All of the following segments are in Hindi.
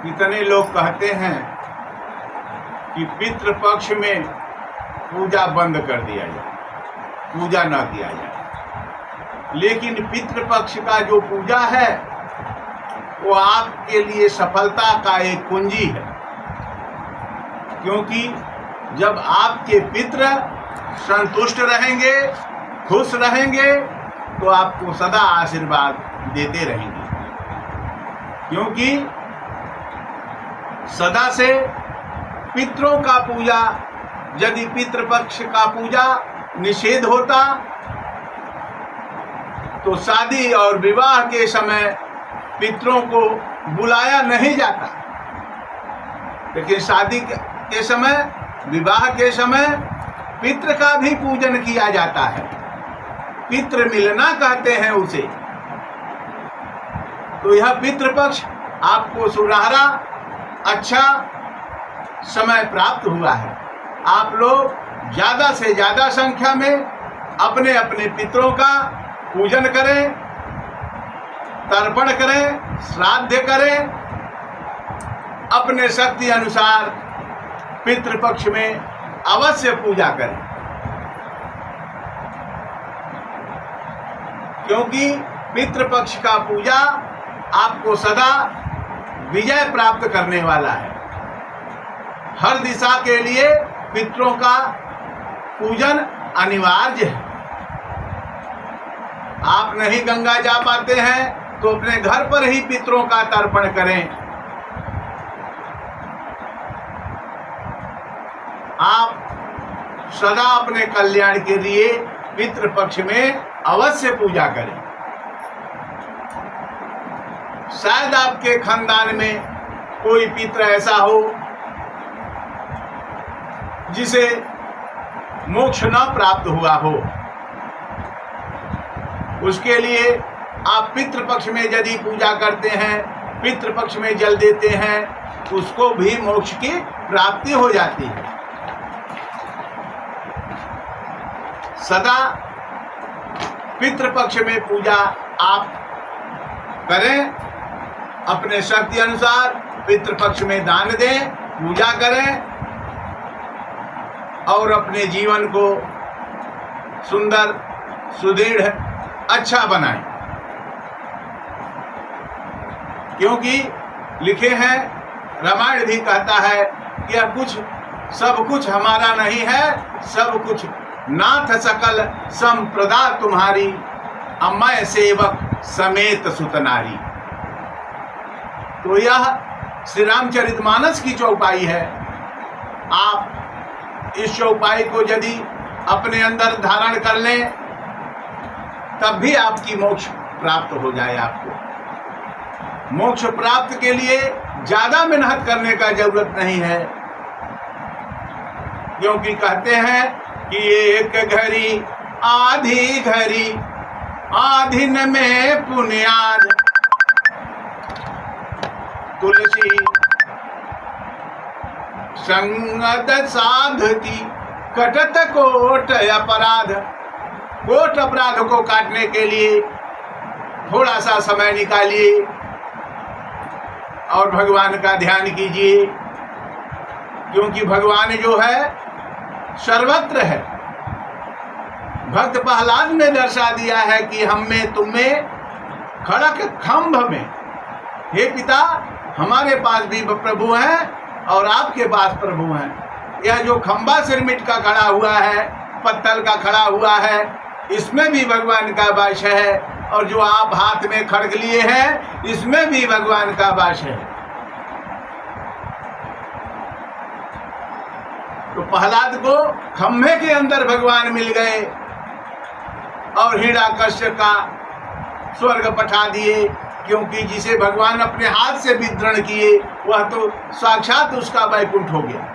कितने लोग कहते हैं कि पितृपक्ष में पूजा बंद कर दिया जाए, पूजा न किया जाए। लेकिन पितृपक्ष का जो पूजा है वो आपके लिए सफलता का एक कुंजी है, क्योंकि जब आपके पितृ संतुष्ट रहेंगे, खुश रहेंगे, तो आपको सदा आशीर्वाद देते रहेंगे। क्योंकि सदा से पितरों का पूजा, यदि पितृपक्ष का पूजा निषेध होता तो शादी और विवाह के समय पितरों को बुलाया नहीं जाता। लेकिन शादी के समय, विवाह के समय पितृ का भी पूजन किया जाता है। पितृ मिलना कहते हैं उसे। तो यह पितृपक्ष आपको सुनहरा अच्छा समय प्राप्त हुआ है। आप लोग ज़्यादा से ज़्यादा संख्या में अपने अपने पितरों का पूजन करें, तर्पण करें, श्राद्ध करें। अपने शक्ति अनुसार पितृपक्ष में अवश्य पूजा करें, क्योंकि पितृपक्ष का पूजा आपको सदा विजय प्राप्त करने वाला है। हर दिशा के लिए पितरों का पूजन अनिवार्य है। आप नहीं गंगा जा पाते हैं तो अपने घर पर ही पितरों का तर्पण करें। आप सदा अपने कल्याण के लिए पितृपक्ष में अवश्य पूजा करें। शायद आपके खानदान में कोई पितृ ऐसा हो जिसे मोक्ष न प्राप्त हुआ हो। उसके लिए आप पितृपक्ष में यदि पूजा करते हैं, पितृपक्ष में जल देते हैं, उसको भी मोक्ष की प्राप्ति हो जाती है। सदा पितृपक्ष में पूजा आप करें। अपने शक्ति अनुसार पितृपक्ष में दान दें, पूजा करें और अपने जीवन को सुंदर, सुदृढ़, अच्छा बनाएं। क्योंकि लिखे हैं, रामायण भी कहता है कि यह कुछ, सब कुछ हमारा नहीं है, सब कुछ नाथ सकल संप्रदा तुम्हारी, अमय सेवक समेत सुतनारी। तो यह श्री रामचरितमानस की चौपाई है। आप इस चौपाई को यदि अपने अंदर धारण कर लें तब भी आपकी मोक्ष प्राप्त हो जाए। आपको मोक्ष प्राप्त के लिए ज्यादा मेहनत करने का जरूरत नहीं है, क्योंकि कहते हैं कि एक घड़ी आधी घड़ी आधीन में पुण्याद, तुलसी संगत साधती कटत कोट अपराध। कोट अपराध को काटने के लिए थोड़ा सा समय निकालिए और भगवान का ध्यान कीजिए, क्योंकि भगवान जो है सर्वत्र है। भक्त प्रहलाद ने दर्शा दिया है कि हम में, तुम में, खड़क खंभ में, हे पिता, हमारे पास भी प्रभु हैं और आपके पास प्रभु हैं। यह जो खंभा सिरमिट का खड़ा हुआ है, पत्थर का खड़ा हुआ है, इसमें भी भगवान का वास है, और जो आप हाथ में खड़ग लिए हैं, इसमें भी भगवान का वास है। तो प्रहलाद को खंभे के अंदर भगवान मिल गए और हिरण्यकश्यप का स्वर्ग पठा दिए, क्योंकि जिसे भगवान अपने हाथ से वितरण किए वह तो साक्षात उसका वैकुंठ हो गया।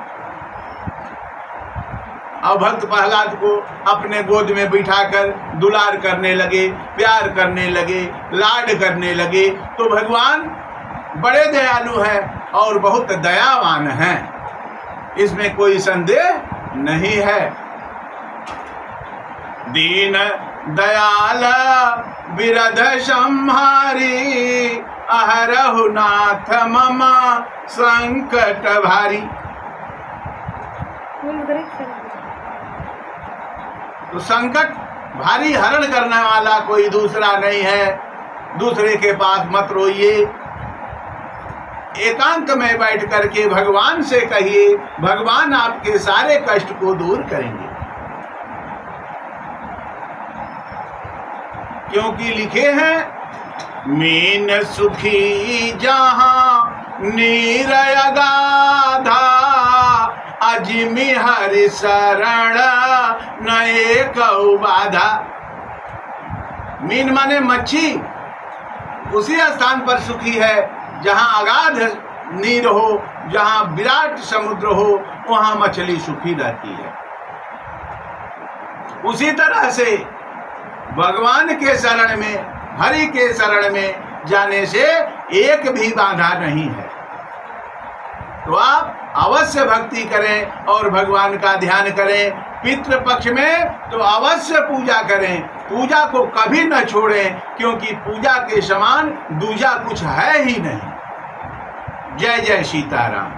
और भक्त प्रहलाद को अपने गोद में बिठाकर दुलार करने लगे, प्यार करने लगे, लाड करने लगे। तो भगवान बड़े दयालु हैं और बहुत दयावान हैं, इसमें कोई संदेह नहीं है। दीन दयाल बिरध संहारी, अहरहु नाथ मम संकट भारी। तो संकट भारी हरण करने वाला कोई दूसरा नहीं है। दूसरे के पास मत रोइए, एकांत में बैठ करके भगवान से कहिए, भगवान आपके सारे कष्ट को दूर करेंगे। क्योंकि लिखे हैं मीन सुखी जहां नीरय गाधा, अजमी हरि शरण नए कौ बाधा। मीन माने मच्छी, उसी स्थान पर सुखी है जहां अगाध नीर हो, जहां विराट समुद्र हो, वहां मछली सुखी रहती है। उसी तरह से भगवान के शरण में, हरि के शरण में जाने से एक भी बाधा नहीं है। तो आप अवश्य भक्ति करें और भगवान का ध्यान करें। पितृ पक्ष में तो अवश्य पूजा करें, पूजा को कभी न छोड़ें, क्योंकि पूजा के समान दूजा कुछ है ही नहीं। जय जय सीताराम।